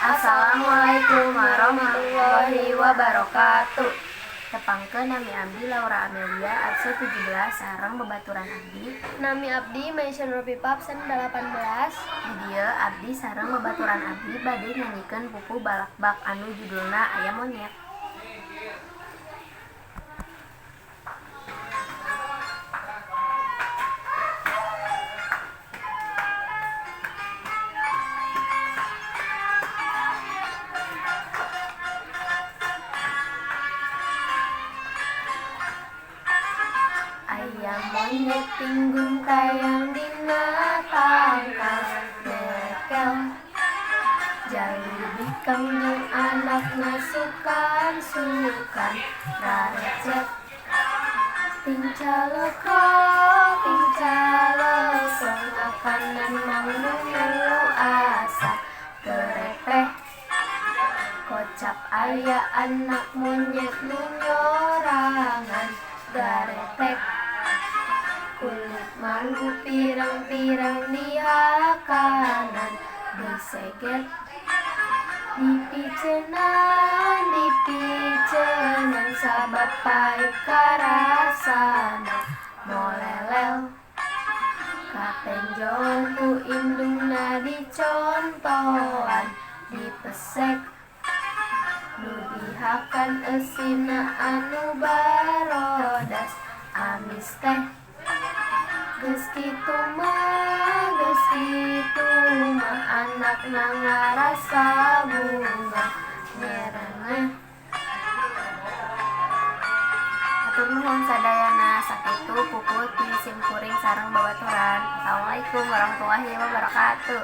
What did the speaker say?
Assalamualaikum warahmatullahi wabarakatuh. Tepangkeun nami abdi Laura Amelia absen 17 sareng babaturan abdi. Nami abdi Maisha Nurpipa absen 18. Di dieu abdi sareng babaturan abdi bade nyanyiikeun pupu balakbak anu judulna Aya Monyet. Aya monyet tinggung tayang dina tangkas bekel, jalur bikang jeung anakna sukan rarecet. Tincaleko makanan manggung asa gerepeh. Kocap aya anak monyet nu nyorangan garetek. Kulit manggu pirang-pirang di hakanan diseget. Dipiceunan sabab pait karasana molelel. Katenjol ku indungna dicontohan dipesek. Nu dihakan eusina anu barodas amis teh. Geus kitu mah anakna ngarasa bunga nyereneh. Hatur nuhun sadayana, sakitu puput ti simkuring sareng babaturan. Assalamualaikum warahmatullahi wabarakatuh.